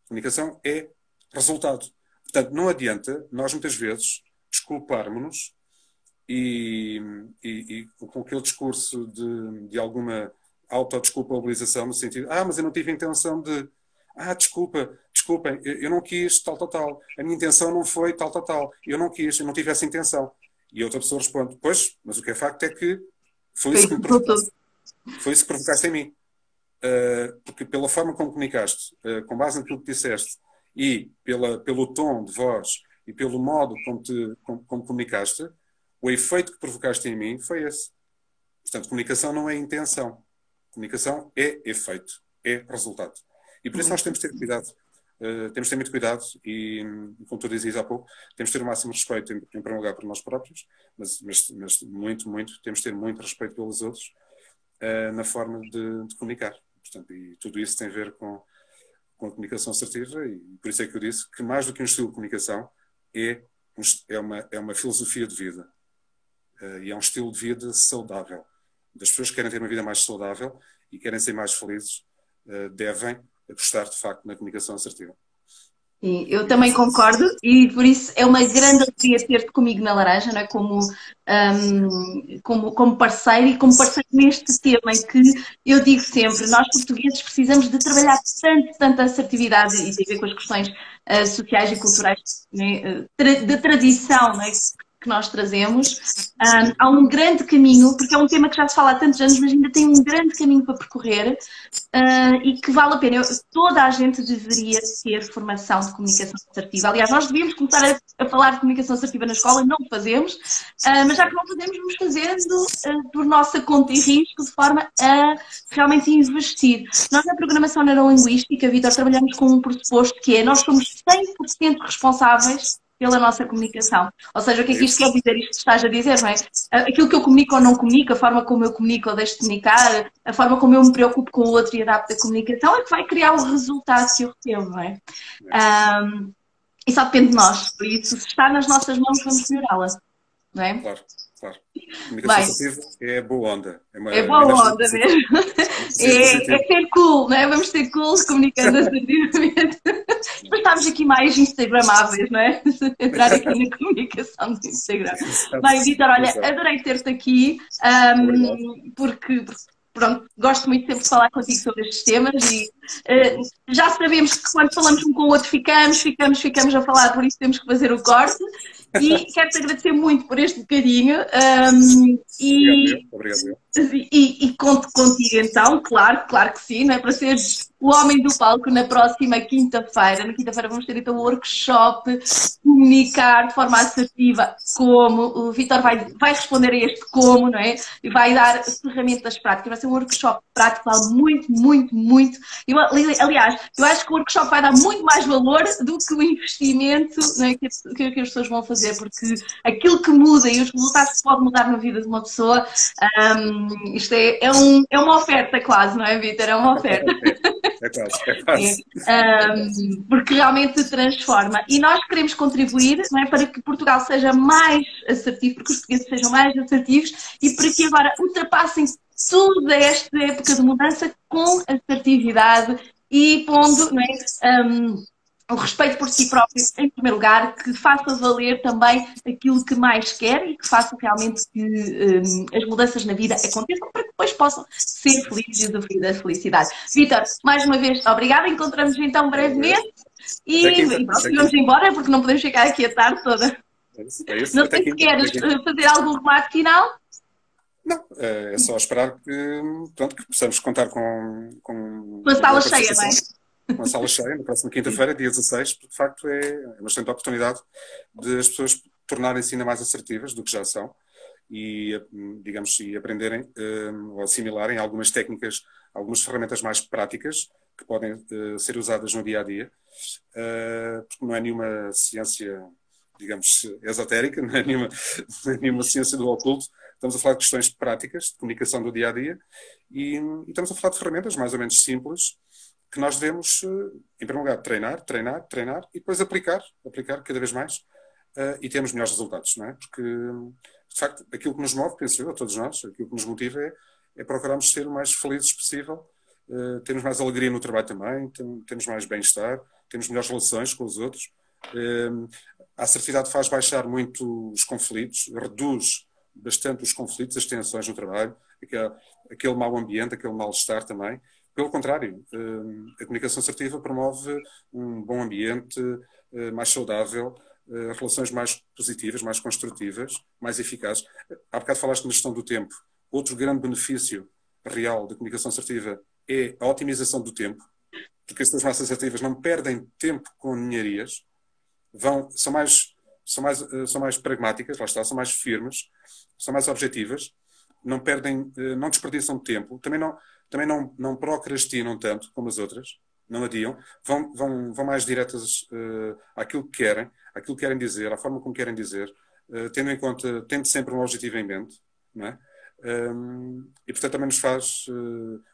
Comunicação é resultado. Portanto, não adianta nós muitas vezes desculparmos-nos e com aquele discurso de alguma autodesculpabilização no sentido, mas eu não tive a intenção de... desculpem, eu não quis tal. A minha intenção não foi tal. Eu não quis, eu não tive essa intenção. E a outra pessoa responde, pois, mas o que é facto é que foi isso que me provocaste. Foi isso que provocaste em mim. Porque pela forma como comunicaste, com base naquilo que disseste, e pelo tom de voz e pelo modo como comunicaste, o efeito que provocaste em mim foi esse. Portanto, comunicação não é intenção. Comunicação é efeito, é resultado. E por isso nós temos de ter cuidado. Temos de ter muito cuidado e, como tu dizias há pouco, temos de ter o máximo respeito, em primeiro lugar, por nós próprios, mas muito, temos de ter muito respeito pelos outros na forma de comunicar. Portanto, e tudo isso tem a ver com a comunicação assertiva, e por isso é que eu disse que mais do que um estilo de comunicação é uma filosofia de vida. E é um estilo de vida saudável. As pessoas que querem ter uma vida mais saudável e querem ser mais felizes devem apostar, de facto, na comunicação assertiva. Sim, eu também concordo, e por isso é uma grande alegria ter-te comigo na Laranja, não é? Como parceiro, e como parceiro neste tema, em que eu digo sempre, nós portugueses precisamos de trabalhar tanta assertividade, e tem a ver com as questões sociais e culturais, né? De tradição, não é? Que nós trazemos. Há um grande caminho, porque é um tema que já se fala há tantos anos, mas ainda tem um grande caminho para percorrer, e que vale a pena. Toda a gente deveria ter formação de comunicação assertiva. Aliás, nós devíamos começar a falar de comunicação assertiva na escola, não o fazemos, mas já que não fazemos, vamos fazendo por nossa conta e risco, de forma a realmente investir. Nós, na programação neurolinguística, Vítor, trabalhamos com um pressuposto que é: nós somos 100% responsáveis pela nossa comunicação. Ou seja, o que é que isto quer dizer? Isto estás a dizer, não é? Aquilo que eu comunico ou não comunico, a forma como eu comunico ou deixo de comunicar, a forma como eu me preocupo com o outro e adapto a comunicação é que vai criar o resultado que eu recebo, não é? E só depende de nós. Por isso, se está nas nossas mãos, vamos melhorá-la. Não é? Claro, claro. Comunicação assertiva é boa onda. É boa onda mesmo. É ser cool, não é? Vamos ser cool comunicando assertivamente. Depois estamos aqui mais instagramáveis, não é? Entrar aqui na comunicação do Instagram. Bem, Vítor, olha, adorei ter-te aqui, porque pronto, gosto muito sempre de falar contigo sobre estes temas e já sabemos que quando falamos um com o outro ficamos a falar, por isso temos que fazer o corte. E quero-te agradecer muito por este bocadinho. Obrigado. E conto contigo então, claro que sim, não é? Para seres o homem do palco na próxima quinta-feira. Na quinta-feira vamos ter então um workshop, comunicar de forma assertiva como. O Vítor vai responder a este como, não é? E vai dar ferramentas práticas. Vai ser um workshop prático, vale muito. Aliás, eu acho que o workshop vai dar muito mais valor do que o investimento, não é, que as pessoas vão fazer, porque aquilo que muda e os resultados que pode mudar na vida de uma pessoa, isto é uma oferta quase, não é, Vítor? É uma oferta. É quase. Porque realmente transforma. E nós queremos contribuir, não é, para que Portugal seja mais assertivo, para que os portugueses sejam mais assertivos e para que agora ultrapassem toda esta época de mudança com assertividade e pondo, não é, o respeito por si próprio em primeiro lugar, que faça valer também aquilo que mais quer e que faça realmente que as mudanças na vida aconteçam para que depois possam ser felizes e usufruir da felicidade. Vítor, mais uma vez, obrigada. Encontramos então brevemente e pronto, vamos embora porque não podemos ficar aqui a tarde toda. Não sei se queres fazer algum remate final. Não, é só esperar que possamos contar com uma sala cheia, não é? Uma sala cheia, na próxima quinta-feira, dia 16, porque de facto é uma excelente oportunidade de as pessoas tornarem-se ainda mais assertivas do que já são e, digamos, e aprenderem ou assimilarem algumas técnicas, algumas ferramentas mais práticas que podem ser usadas no dia-a-dia, porque não é nenhuma ciência, digamos, esotérica, não é nenhuma ciência do oculto. Estamos a falar de questões práticas, de comunicação do dia-a-dia e estamos a falar de ferramentas mais ou menos simples que nós devemos, em primeiro lugar, treinar e depois aplicar cada vez mais e termos melhores resultados, não é? Porque, de facto, aquilo que nos move, penso eu, a todos nós, aquilo que nos motiva é procurarmos ser o mais felizes possível, termos mais alegria no trabalho também, termos mais bem-estar, termos melhores relações com os outros. A assertividade faz baixar muito os conflitos, reduz bastante os conflitos, as tensões no trabalho, aquele mau ambiente, aquele mal-estar também. Pelo contrário, a comunicação assertiva promove um bom ambiente, mais saudável, relações mais positivas, mais construtivas, mais eficazes. Há bocado falaste na gestão do tempo. Outro grande benefício real da comunicação assertiva é a otimização do tempo, porque as pessoas mais assertivas não perdem tempo com ninharias, são mais pragmáticas, lá está, são mais firmes, são mais objetivas, não desperdiçam tempo, também não procrastinam tanto como as outras, não adiam, vão mais diretas àquilo que querem dizer, à forma como querem dizer, tendo sempre um objetivo em mente, não é? E portanto também nos faz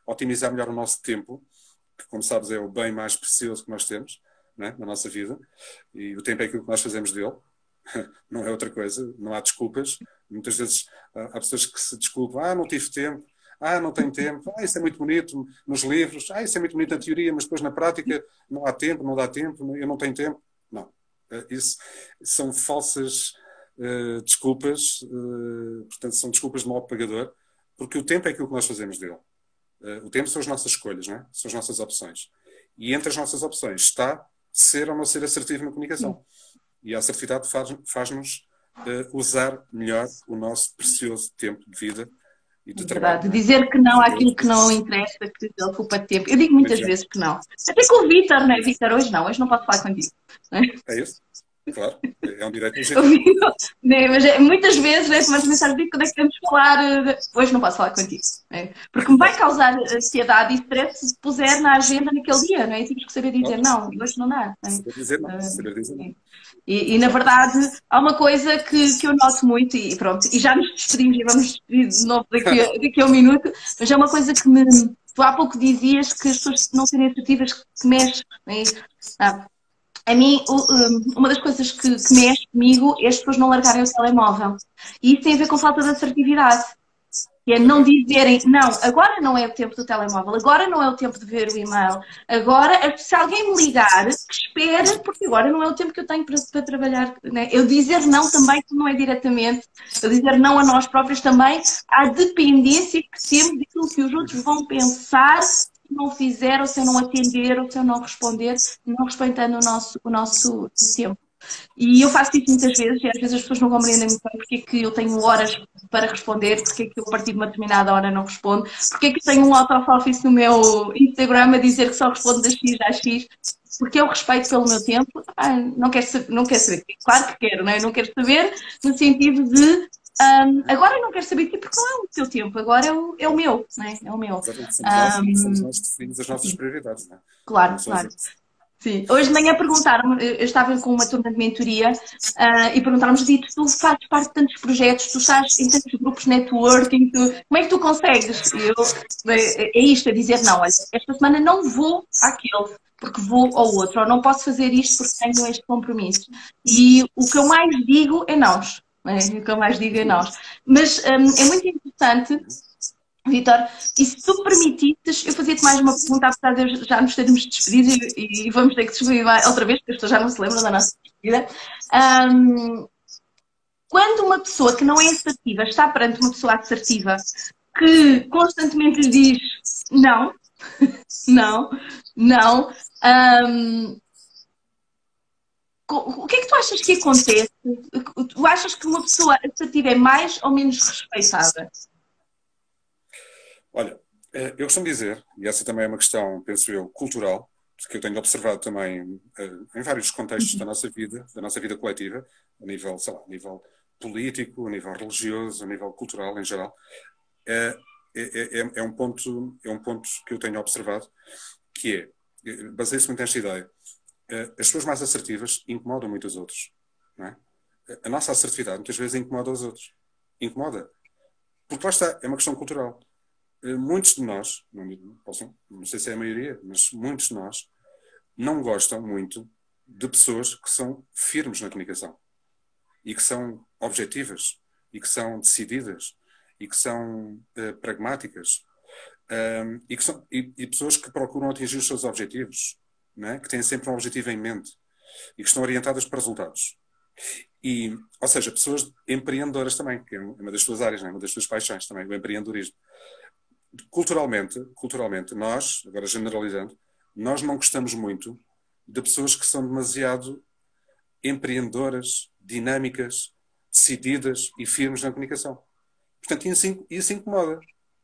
otimizar melhor o nosso tempo, que como sabes é o bem mais precioso que nós temos, não é? Na nossa vida, e o tempo é aquilo que nós fazemos dele, não é outra coisa, não há desculpas. Muitas vezes há pessoas que se desculpam, não tive tempo, não tenho tempo, isso é muito bonito nos livros, isso é muito bonito na teoria, mas depois na prática não há tempo, não dá tempo, eu não tenho tempo. Não, isso são falsas desculpas, portanto são desculpas de mau pagador, porque o tempo é aquilo que nós fazemos dele. O tempo são as nossas escolhas, não é? São as nossas opções. E entre as nossas opções está ser ou não ser assertivo na comunicação. E a assertividade faz-nos usar melhor o nosso precioso tempo de vida e de trabalho. Dizer que não àquilo que não interessa, que ele ocupa tempo. Eu digo muitas vezes que não. Até com o Vítor, não é? Vítor, hoje não posso falar contigo. É isso? Claro, é um direito legítimo. Mas muitas vezes, né, começo a pensar, quando é que temos de falar? Hoje não posso falar contigo. Né? Porque me vai causar ansiedade e stress se puser na agenda naquele dia, não é? E temos que saber dizer não, hoje não dá. Né? Saber dizer não, saber dizer não. E na verdade, há uma coisa que eu noto muito, e pronto, e já nos despedimos e vamos despedir de novo daqui a um minuto, mas é uma coisa que tu há pouco dizias que as pessoas não serem assertivas que mexem. Né? A mim, uma das coisas que mexe comigo é as pessoas não largarem o telemóvel. E isso tem a ver com falta de assertividade. Que é não dizerem, não, agora não é o tempo do telemóvel, agora não é o tempo de ver o e-mail, agora, se alguém me ligar, que espere, porque agora não é o tempo que eu tenho para trabalhar. Né? Eu dizer não também, que não é diretamente, eu dizer não a nós próprios também, à dependência que temos daquilo que os outros vão pensar se não fizer, ou se eu não atender, ou se eu não responder, não respeitando o nosso tempo. E eu faço isso muitas vezes, e às vezes as pessoas não compreendem muito bem porque é que eu tenho horas para responder, porque é que eu a partir de uma determinada hora não respondo, porque é que tenho um out-of-office no meu Instagram a dizer que só respondo das X às X, porque eu respeito pelo meu tempo. Não quero saber, não quero saber, claro que quero, não é? Não quero saber no sentido de agora eu não quero saber de ti porque não é o teu tempo, agora é o meu, não é? É o meu. Exatamente. Somos nós que definimos as nossas prioridades, não é? Claro, Não são os claro. outros. Sim. Hoje de manhã perguntaram-me, eu estava com uma turma de mentoria e perguntaram-me, Dito, tu fazes parte de tantos projetos, tu estás em tantos grupos de networking, como é que tu consegues? E é isto, é dizer não, olha, esta semana não vou àquele, porque vou ao outro, ou não posso fazer isto porque tenho este compromisso. E o que eu mais digo é nós. O que eu mais digo é nós. Mas é muito interessante, Vitor, e se tu permitisses, eu fazia-te mais uma pergunta, apesar de já nos termos despedido e vamos ter que despedir outra vez, porque as pessoas já não se lembram da nossa despedida. Quando uma pessoa que não é assertiva está perante uma pessoa assertiva que constantemente lhe diz não, não, não, o que é que tu achas que acontece? Tu achas que uma pessoa assertiva é mais ou menos respeitada? Olha, eu costumo dizer, e essa também é uma questão, penso eu, cultural, que eu tenho observado também em vários contextos da nossa vida coletiva, a nível, sei lá, a nível político, a nível religioso, a nível cultural em geral, é, é um ponto que eu tenho observado, que baseia-se muito nesta ideia. As pessoas mais assertivas incomodam muito os outros. Não é? A nossa assertividade muitas vezes incomoda os outros. Incomoda. Porque lá está, é uma questão cultural. Muitos de nós, não sei se é a maioria, mas muitos de nós não gostam muito de pessoas que são firmes na comunicação e que são objetivas e que são decididas e que são pragmáticas e pessoas que procuram atingir os seus objetivos, não é? Que têm sempre um objetivo em mente e que estão orientadas para resultados. Ou seja, pessoas empreendedoras também, que é uma das suas áreas, não é? Uma das suas paixões também, o empreendedorismo. Culturalmente, nós, agora generalizando, nós não gostamos muito de pessoas que são demasiado empreendedoras, dinâmicas, decididas e firmes na comunicação. Portanto, isso incomoda.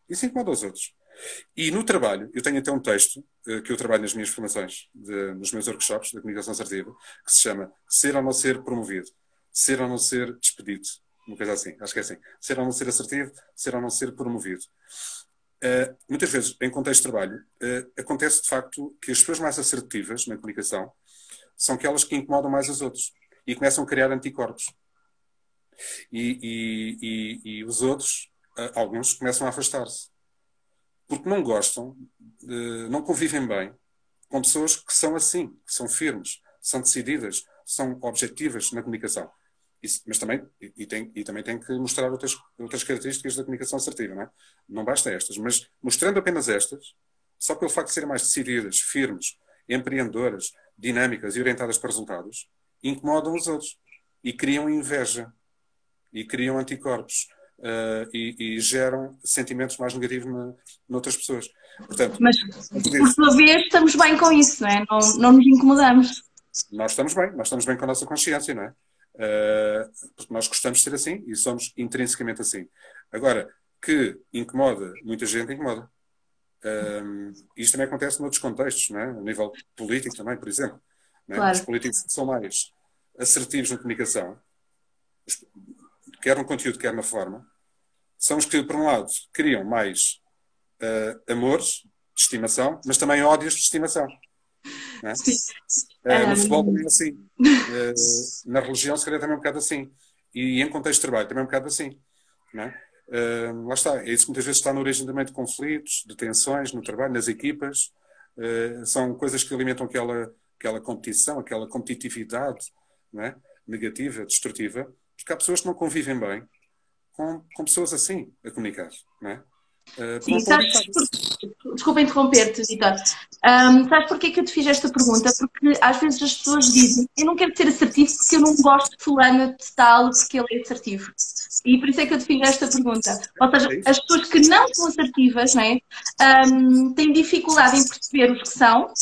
Isso incomoda os outros. E no trabalho, eu tenho até um texto que eu trabalho nas minhas formações, nos meus workshops de comunicação assertiva, que se chama Ser ou não ser promovido, ser ou não ser despedido. Uma coisa assim, acho que é assim. Ser ou não ser assertivo, ser ou não ser promovido. Muitas vezes, em contexto de trabalho, acontece de facto que as pessoas mais assertivas na comunicação são aquelas que incomodam mais os outros e começam a criar anticorpos. E os outros, alguns, começam a afastar-se. Porque não gostam, não convivem bem com pessoas que são assim, que são firmes, são decididas, são objetivas na comunicação. Mas também, também tem que mostrar outras características da comunicação assertiva, não é? Não basta estas, mas mostrando apenas estas, só pelo facto de serem mais decididas, firmes, empreendedoras, dinâmicas e orientadas para resultados, incomodam os outros e criam inveja e criam anticorpos e geram sentimentos mais negativos noutras pessoas. Portanto, mas, por sua vez, estamos bem com isso, não é? Não nos incomodamos. Nós estamos bem com a nossa consciência, não é? Porque nós gostamos de ser assim e somos intrinsecamente assim. Agora, que incomoda muita gente, incomoda. Isto também acontece noutros contextos, não é? A nível político também, por exemplo. Não é? Claro. Os políticos que são mais assertivos na comunicação, quer no conteúdo, quer na forma, são os que, por um lado, criam mais amores de estimação, mas também ódios de estimação. Não é? No futebol também é assim. Na religião, se calhar, também é um bocado assim. E em contexto de trabalho, também é um bocado assim. Não é? Lá está. É isso que muitas vezes está na origem também de conflitos, de tensões no trabalho, nas equipas. São coisas que alimentam aquela aquela competição, aquela competitividade, não é? Negativa, destrutiva, porque há pessoas que não convivem bem com pessoas assim a comunicar, não é? Sim, desculpa interromper-te, Vitor. Sabes porquê que eu te fiz esta pergunta? Porque às vezes as pessoas dizem eu não quero ser assertivo porque eu não gosto de fulano de tal porque ele é assertivo. E por isso é que eu te fiz esta pergunta. Ou seja, as pessoas que não são assertivas, não é? Têm dificuldade em perceber os que são,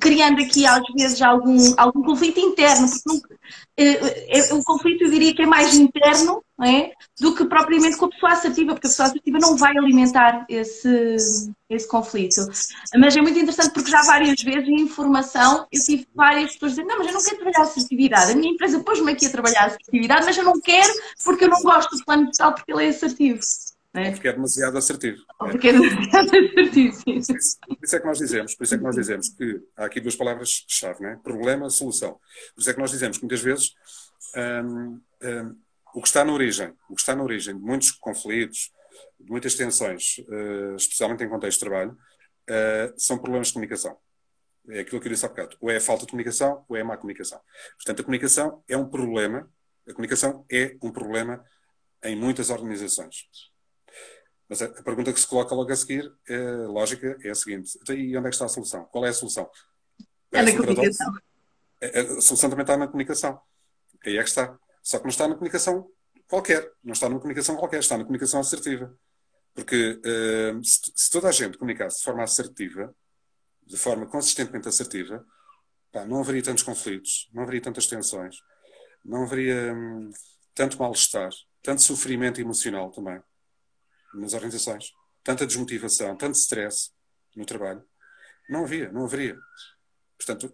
criando aqui às vezes algum conflito interno, porque o conflito eu diria que é mais interno, não é? Do que propriamente com a pessoa assertiva, porque a pessoa assertiva não vai alimentar esse conflito. Mas é muito interessante porque já várias vezes em informação eu tive várias pessoas dizendo, não, mas eu não quero trabalhar assertividade, a minha empresa pôs-me aqui a trabalhar assertividade, mas eu não quero porque eu não gosto do plano de tal porque ele é assertivo. Ou porque é demasiado assertivo. Ou porque é demasiado assertivo, sim. Por isso é que nós dizemos que há aqui duas palavras-chave, né? Problema, solução. Por isso é que nós dizemos que muitas vezes o que está na origem de muitos conflitos, de muitas tensões, especialmente em contexto de trabalho, são problemas de comunicação. É aquilo que eu disse há bocado. Ou é a falta de comunicação, ou é a má comunicação. Portanto, a comunicação é um problema. A comunicação é um problema em muitas organizações. Mas a pergunta que se coloca logo a seguir, lógica, é a seguinte. E onde é que está a solução? Qual é a solução? É na comunicação. A solução também está na comunicação. Aí é que está. Só que não está na comunicação qualquer. Não está numa comunicação qualquer. Está na comunicação assertiva. Porque se toda a gente comunicasse de forma assertiva, de forma consistentemente assertiva, não haveria tantos conflitos, não haveria tantas tensões, não haveria tanto mal-estar, tanto sofrimento emocional também nas organizações, tanta desmotivação, tanto stress no trabalho. Não haveria. Portanto,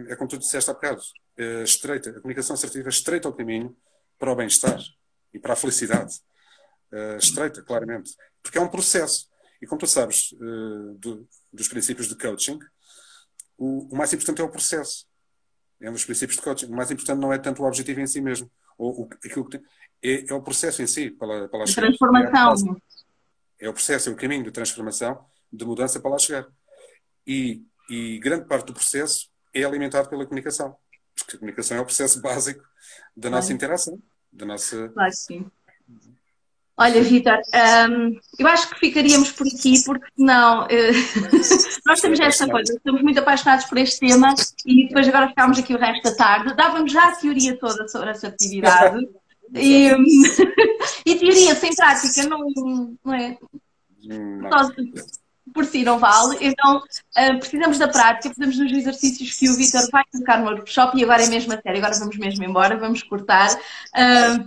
é como tu disseste há bocado, a comunicação assertiva estreita o caminho para o bem-estar e para a felicidade. Estreita, claramente. Porque é um processo. E como tu sabes dos princípios de coaching, o mais importante é o processo. É um dos princípios de coaching. O mais importante não é tanto o objetivo em si mesmo. Aquilo que é o processo em si, para lá chegar. Transformação. É o processo, é o caminho de transformação, de mudança para lá chegar. E grande parte do processo é alimentado pela comunicação. Porque a comunicação é o processo básico da nossa interação. Da nossa... Claro que sim. Olha, Vitor, eu acho que ficaríamos por aqui, porque senão nós temos esta coisa, estamos muito apaixonados por este tema e depois agora ficámos aqui o resto da tarde, dávamos já a teoria toda sobre essa atividade e teoria sem prática não é? Só por si não vale, então precisamos da prática, precisamos dos exercícios que o Vitor vai colocar no workshop e agora é mesmo a sério, agora vamos mesmo embora, vamos cortar,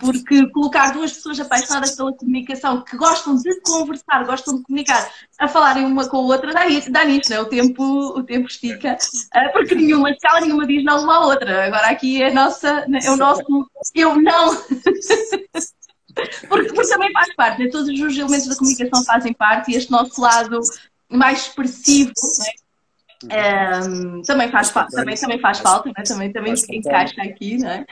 porque colocar duas pessoas apaixonadas pela comunicação, que gostam de conversar, gostam de comunicar, a falarem uma com a outra, dá nisto, não é? O tempo estica, porque nenhuma escala, nenhuma diz não uma à outra, agora aqui é o nosso eu não... Porque também faz parte, né? Todos os elementos da comunicação fazem parte e este nosso lado mais expressivo, né? Também faz falta, né? também encaixa aqui, né?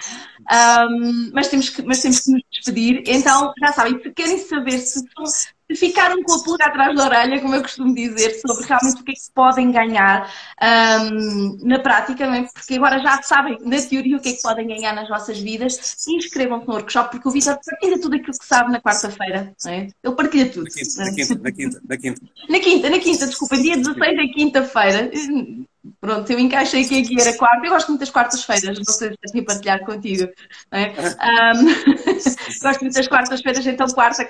Mas temos que nos despedir. Então, já sabem, se querem saber se ficaram com a pulga atrás da orelha, como eu costumo dizer, sobre realmente o que é que podem ganhar na prática, não é? Porque agora já sabem, na teoria, o que é que podem ganhar nas vossas vidas, inscrevam-se no workshop, porque o Vitor partilha tudo aquilo que sabe na quarta-feira, não é? Ele partilha tudo. Na quinta, desculpa, dia 16 é quinta-feira. Pronto, eu encaixei que aqui era quarta. Eu gosto muito das quartas-feiras, não sei se queria partilhar contigo. Não é? Gosto muito das quartas-feiras, então quarta,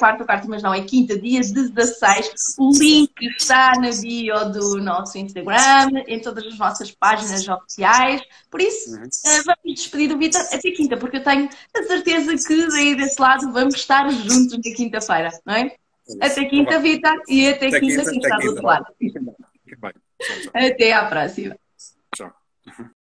mas não, é quinta, dia 16. O link está na bio do nosso Instagram, em todas as nossas páginas oficiais. Por isso, vamos despedir do Vitor até quinta, porque eu tenho a certeza que daí desse lado vamos estar juntos na quinta-feira, não é? Até quinta, Vitor, e até quinta, quem está do outro lado. Até à próxima. Tchau.